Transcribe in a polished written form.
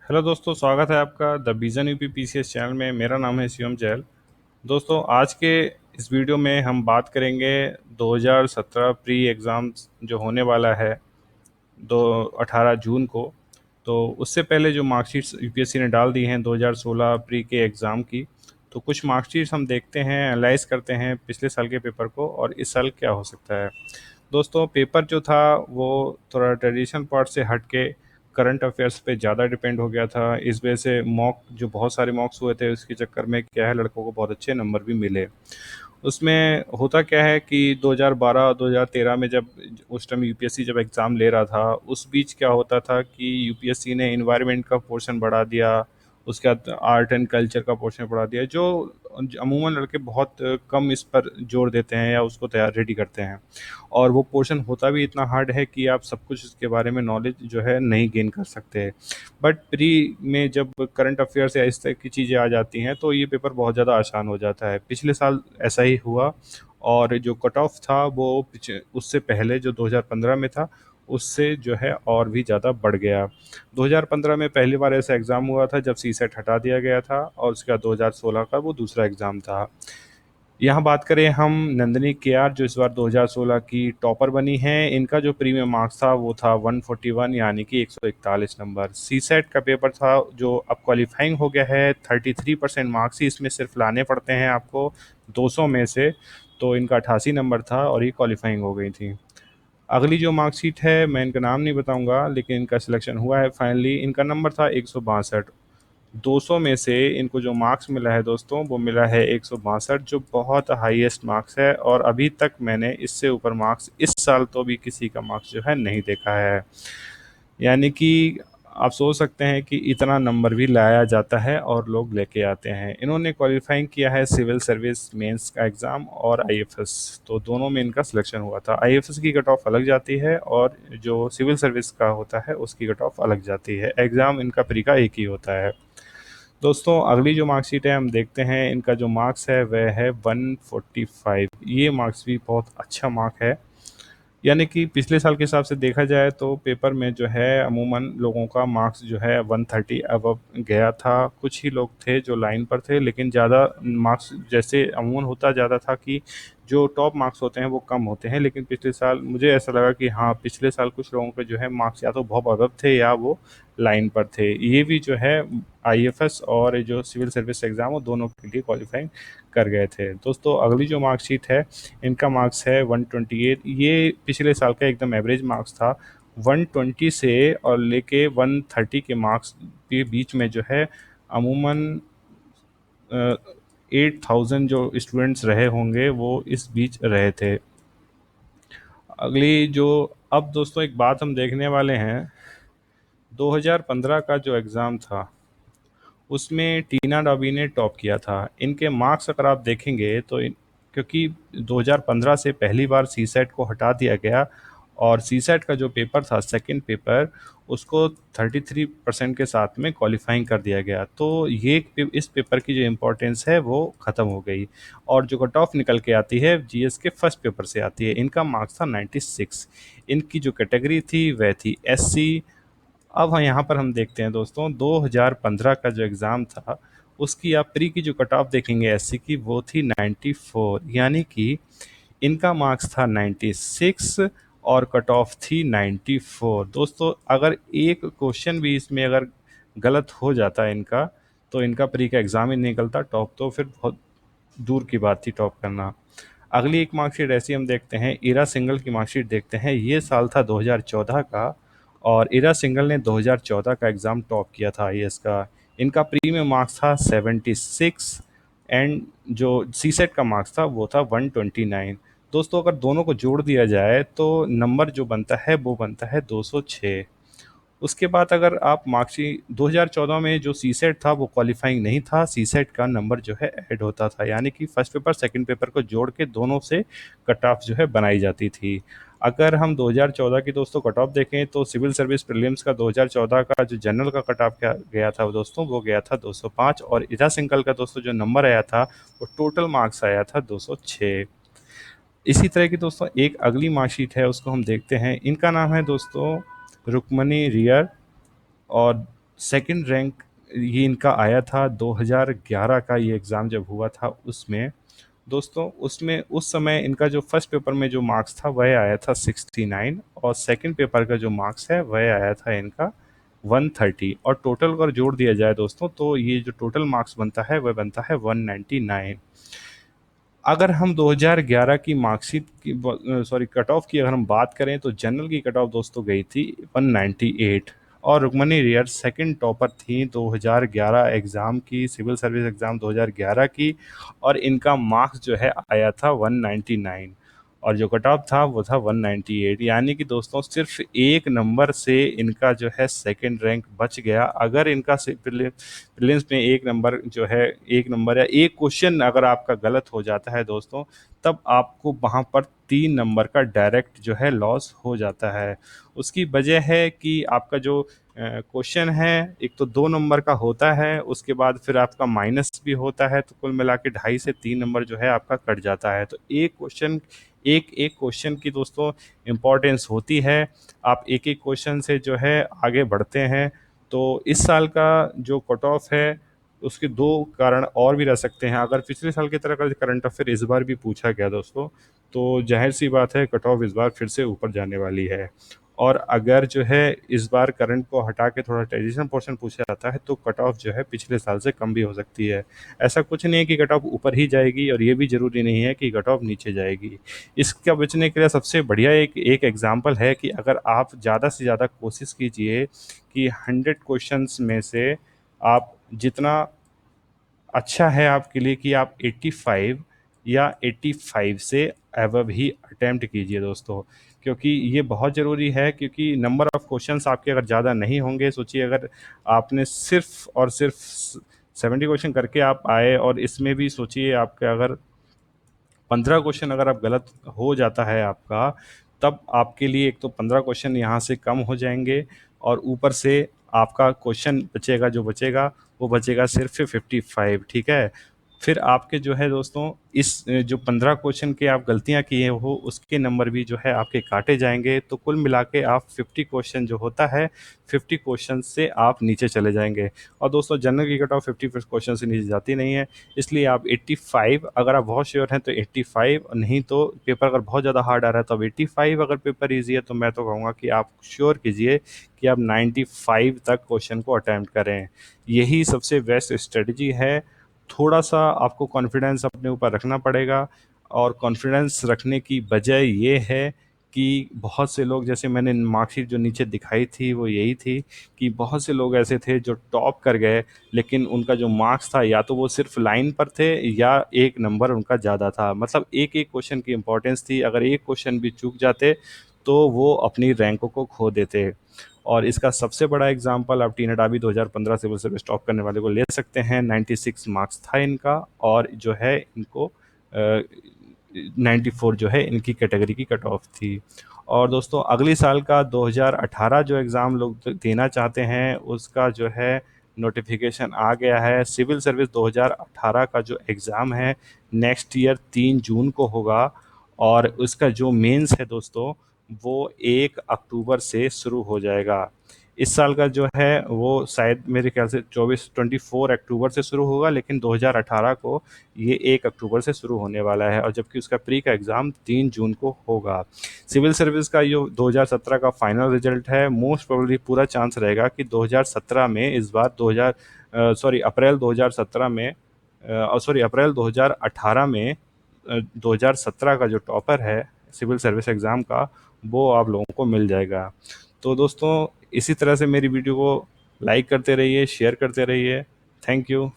Hello दोस्तों, स्वागत है आपका the vision UP PCS channel में। मेरा नाम है शिवम जैल। दोस्तों, आज के इस वीडियो में हम बात करेंगे 2017 प्री एग्ज़ाम्स जो होने वाला है दो 18 जून को। तो उससे पहले जो मार्कशीट्स यूपीएससी ने डाल दी हैं 2016 प्री के एग्ज़ाम की, तो कुछ मार्कशीट्स हम देखते हैं, एनालाइज करते हैं पिछले साल के पेपर को और इस साल क्या हो सकता है। दोस्तों, पेपर जो था वो थोड़ा ट्रेडिशनल पार्ट से हट के करंट अफेयर्स पे ज़्यादा डिपेंड हो गया था। इस वजह से मॉक जो बहुत सारे मॉक्स हुए थे उसके चक्कर में क्या है, लड़कों को बहुत अच्छे नंबर भी मिले। उसमें होता क्या है कि 2012 2013 में जब उस टाइम यूपीएससी जब एग्ज़ाम ले रहा था, उस बीच क्या होता था कि यूपीएससी ने इन्वायरमेंट का पोर्शन बढ़ा दिया, उसके बाद आर्ट एंड कल्चर का पोर्शन बढ़ा दिया, जो अमूमन लड़के बहुत कम इस पर जोर देते हैं या उसको तैयार रेडी करते हैं। और वो पोर्शन होता भी इतना हार्ड है कि आप सब कुछ इसके बारे में नॉलेज जो है नहीं गेन कर सकते। बट प्री में जब करंट अफेयर्स या इस तरह की चीज़ें आ जाती हैं तो ये पेपर बहुत ज़्यादा आसान हो जाता है। पिछले साल ऐसा ही हुआ और जो कट ऑफ था वो उससे पहले जो 2015 में था उससे जो है और भी ज़्यादा बढ़ गया। 2015 में पहली बार ऐसा एग्ज़ाम हुआ था जब सी सेट हटा दिया गया था और उसके बाद 2016 का वो दूसरा एग्ज़ाम था। यहाँ बात करें हम नंदिनी केआर जो इस बार 2016 की टॉपर बनी हैं, इनका जो प्रीमियम मार्क्स था वो था 141 यानी कि 141 नंबर। सी सेट का पेपर था जो अब क्वालिफाइंग हो गया है। 33% मार्क्स ही इसमें सिर्फ लाने पड़ते हैं आपको 200 में से, तो इनका 88 नंबर था और ये क्वालिफाइंग हो गई थी। अगली जो मार्कशीट है मैं इनका नाम नहीं बताऊंगा, लेकिन इनका सिलेक्शन हुआ है फाइनली। इनका नंबर था 162। 200 में से इनको जो मार्क्स मिला है दोस्तों वो मिला है 162, जो बहुत हाईएस्ट मार्क्स है और अभी तक मैंने इससे ऊपर मार्क्स इस साल तो भी किसी का मार्क्स जो है नहीं देखा है। यानी कि आप सोच सकते हैं कि इतना नंबर भी लाया जाता है और लोग लेके आते हैं। इन्होंने क्वालिफाइंग किया है सिविल सर्विस मेंस का एग्ज़ाम और आईएफएस, तो दोनों में इनका सिलेक्शन हुआ था। आईएफएस की कट ऑफ अलग जाती है और जो सिविल सर्विस का होता है उसकी कट ऑफ अलग जाती है। एग्ज़ाम इनका प्री का एक ही होता है। दोस्तों, अगली जो मार्कशीट है हम देखते हैं। इनका जो मार्क्स है वह है 145। ये मार्क्स भी बहुत अच्छा मार्क है। यानी कि पिछले साल के हिसाब से देखा जाए तो पेपर में जो है अमूमन लोगों का मार्क्स जो है 130 अबव गया था। कुछ ही लोग थे जो लाइन पर थे, लेकिन ज़्यादा मार्क्स जैसे अमूमन होता ज़्यादा था कि जो टॉप मार्क्स होते हैं वो कम होते हैं। लेकिन पिछले साल मुझे ऐसा लगा कि हाँ, पिछले साल कुछ लोगों के जो है मार्क्स या तो बहुत अबव थे या वो लाइन पर थे। ये भी जो है आईएफएस और जो सिविल सर्विस एग्ज़ाम वो दोनों के लिए क्वालिफाइंग कर गए थे। दोस्तों, अगली जो मार्कशीट है इनका मार्क्स है 128। ये पिछले साल का एकदम एवरेज मार्क्स था। 120 से और लेके 130 के मार्क्स के बीच में जो है अमूमन 8000 जो स्टूडेंट्स रहे होंगे वो इस बीच रहे थे। अगली जो अब दोस्तों एक बात हम देखने वाले हैं, 2015 का जो एग्ज़ाम था उसमें टीना डॉबी ने टॉप किया था। इनके मार्क्स अगर आप देखेंगे तो क्योंकि 2015 से पहली बार सी सेट को हटा दिया गया और सी सेट का जो पेपर था सेकंड पेपर, उसको 33% के साथ में क्वालिफाइंग कर दिया गया। तो ये इस पेपर की जो इम्पोर्टेंस है वो ख़त्म हो गई और जो कट ऑफ निकल के आती है जीएस के फर्स्ट पेपर से आती है। इनका मार्क्स था 96। इनकी जो कैटेगरी थी वह थी एससी। अब यहाँ पर हम देखते हैं दोस्तों, 2015 का जो एग्ज़ाम था उसकी आप प्री की जो कट ऑफ देखेंगे एससी की वो थी 94, यानी कि इनका मार्क्स था 96 और कट ऑफ थी 94। दोस्तों, अगर एक क्वेश्चन भी इसमें अगर गलत हो जाता है इनका, तो इनका प्री का एग्ज़ाम ही नहीं निकलता टॉप, तो फिर बहुत दूर की बात थी टॉप करना। अगली एक मार्कशीट ऐसी हम देखते हैं, इरा सिंगल की मार्कशीट देखते हैं। ये साल था 2014 का और इरा सिंगल ने 2014 का एग्ज़ाम टॉप किया था आईएएस का। इनका प्री में मार्क्स था 76 एंड जो सी सेट का मार्क्स था वो था 129। दोस्तों, अगर दोनों को जोड़ दिया जाए तो नंबर जो बनता है वो बनता है 206। उसके बाद अगर आप मार्कशीट 2014 में जो सी सेट था वो क्वालिफाइंग नहीं था, सी सेट का नंबर जो है ऐड होता था, यानी कि फर्स्ट पेपर सेकंड पेपर को जोड़ के दोनों से कट ऑफ जो है बनाई जाती थी। अगर हम 2014 की दोस्तों कट ऑफ देखें तो सिविल सर्विस प्रीलिम्स का 2014 का जो जनरल का कट ऑफ गया था दोस्तों वो गया था 205 और इरा सिंगल का दोस्तों जो नंबर आया था वो टोटल मार्क्स आया था 206। इसी तरह की दोस्तों एक अगली मार्कशीट है उसको हम देखते हैं। इनका नाम है दोस्तों रुक्मणी रियर और सेकंड रैंक ये इनका आया था 2011 का, ये एग्ज़ाम जब हुआ था उसमें। दोस्तों उसमें उस समय इनका जो फर्स्ट पेपर में जो मार्क्स था वह आया था 69, और सेकंड पेपर का जो मार्क्स है वह आया था इनका 130, और टोटल अगर जोड़ दिया जाए दोस्तों तो ये जो टोटल मार्क्स बनता है वह बनता है 199। अगर हम 2011 की मार्कशीट की कट ऑफ की अगर हम बात करें तो जनरल की कट ऑफ दोस्तों गई थी 198, और रुक्मणी रियर सेकंड टॉपर थी 2011 एग्ज़ाम की, सिविल सर्विस एग्ज़ाम 2011 की, और इनका मार्क्स जो है आया था 199, और जो कट ऑफ था वो था 198। यानी कि दोस्तों सिर्फ एक नंबर से इनका जो है सेकंड रैंक बच गया। अगर इनका प्रीलिम्स में एक नंबर जो है, एक नंबर या एक क्वेश्चन अगर आपका गलत हो जाता है दोस्तों, तब आपको वहाँ पर 3 नंबर का डायरेक्ट जो है लॉस हो जाता है। उसकी वजह है कि आपका जो क्वेश्चन है एक तो 2 नंबर का होता है, उसके बाद फिर आपका माइनस भी होता है, तो कुल मिला के 2.5 से 3 नंबर जो है आपका कट जाता है। तो एक एक क्वेश्चन की दोस्तों इम्पोर्टेंस होती है। आप एक एक क्वेश्चन से जो है आगे बढ़ते हैं। तो इस साल का जो कट ऑफ है उसके 2 कारण और भी रह सकते हैं। अगर पिछले साल की तरह का करंट अफेयर इस बार भी पूछा गया दोस्तों, तो जाहिर सी बात है कट ऑफ इस बार फिर से ऊपर जाने वाली है। और अगर जो है इस बार करंट को हटा के थोड़ा ट्रेडिशनल पोर्शन पूछा जाता है तो कट ऑफ जो है पिछले साल से कम भी हो सकती है। ऐसा कुछ नहीं है कि कट ऑफ ऊपर ही जाएगी, और ये भी ज़रूरी नहीं है कि कट ऑफ नीचे जाएगी। इसका बचने के लिए सबसे बढ़िया एक एक एग्जांपल है कि अगर आप ज़्यादा से ज़्यादा कोशिश कीजिए कि 100 क्वेश्चंस में से आप जितना अच्छा है आपके लिए कि आप 85 या 85 से अबव ही अटेम्प्ट कीजिए दोस्तों, क्योंकि ये बहुत ज़रूरी है। क्योंकि नंबर ऑफ़ क्वेश्चंस आपके अगर ज़्यादा नहीं होंगे, सोचिए अगर आपने सिर्फ और सिर्फ 70 क्वेश्चन करके आप आए, और इसमें भी सोचिए आपके अगर 15 क्वेश्चन अगर आप गलत हो जाता है आपका, तब आपके लिए एक तो 15 क्वेश्चन यहाँ से कम हो जाएंगे, और ऊपर से आपका क्वेश्चन बचेगा, जो बचेगा वो बचेगा सिर्फ 55, ठीक है। फिर आपके जो है दोस्तों इस जो 15 क्वेश्चन के आप गलतियाँ किए हो उसके नंबर भी जो है आपके काटे जाएंगे। तो कुल मिला के आप 50 क्वेश्चन जो होता है, 50 क्वेश्चन से आप नीचे चले जाएंगे। और दोस्तों जनरल की कट ऑफ 50 क्वेश्चन से नीचे जाती नहीं है, इसलिए आप 85, अगर आप बहुत श्योर हैं तो 85, और नहीं तो पेपर अगर बहुत ज़्यादा हार्ड आ रहा है तो आप 85, अगर पेपर ईजी है तो मैं तो कहूँगा कि आप श्योर कीजिए कि आप 95 तक क्वेश्चन को अटैम्प्ट करें। यही सबसे बेस्ट स्ट्रेटजी है। थोड़ा सा आपको कॉन्फिडेंस अपने ऊपर रखना पड़ेगा, और कॉन्फिडेंस रखने की वजह ये है कि बहुत से लोग, जैसे मैंने मार्कशीट जो नीचे दिखाई थी वो यही थी कि बहुत से लोग ऐसे थे जो टॉप कर गए, लेकिन उनका जो मार्क्स था या तो वो सिर्फ लाइन पर थे या एक नंबर उनका ज़्यादा था। मतलब एक एक क्वेश्चन की इम्पोर्टेंस थी, अगर एक क्वेश्चन भी चूक जाते तो वो अपनी रैंकों को खो देते। और इसका सबसे बड़ा एग्जाम्पल आप टीना डाबी 2015 सिविल सर्विस टॉप करने वाले को ले सकते हैं। 96 मार्क्स था इनका, और जो है इनको 94 जो है इनकी कैटेगरी की कट ऑफ थी। और दोस्तों अगले साल का 2018 जो एग्ज़ाम लोग देना चाहते हैं उसका जो है नोटिफिकेशन आ गया है। सिविल सर्विस 2018 का जो एग्ज़ाम है नेक्स्ट ईयर 3 जून को होगा, और उसका जो मेंस है दोस्तों वो 1 अक्टूबर से शुरू हो जाएगा। इस साल का जो है वो शायद मेरे ख्याल से 24 अक्टूबर से शुरू होगा, लेकिन 2018 को ये 1 अक्टूबर से शुरू होने वाला है, और जबकि उसका प्री का एग्ज़ाम 3 जून को होगा। सिविल सर्विस का जो 2017 का फाइनल रिजल्ट है, मोस्ट प्रोबेबली पूरा चांस रहेगा कि 2017 में इस बार 2000 अप्रैल 2017 में अप्रैल 2018 में 2017 का जो टॉपर है सिविल सर्विस एग्ज़ाम का, वो आप लोगों को मिल जाएगा। तो दोस्तों इसी तरह से मेरी वीडियो को लाइक करते रहिए, शेयर करते रहिए। Thank you.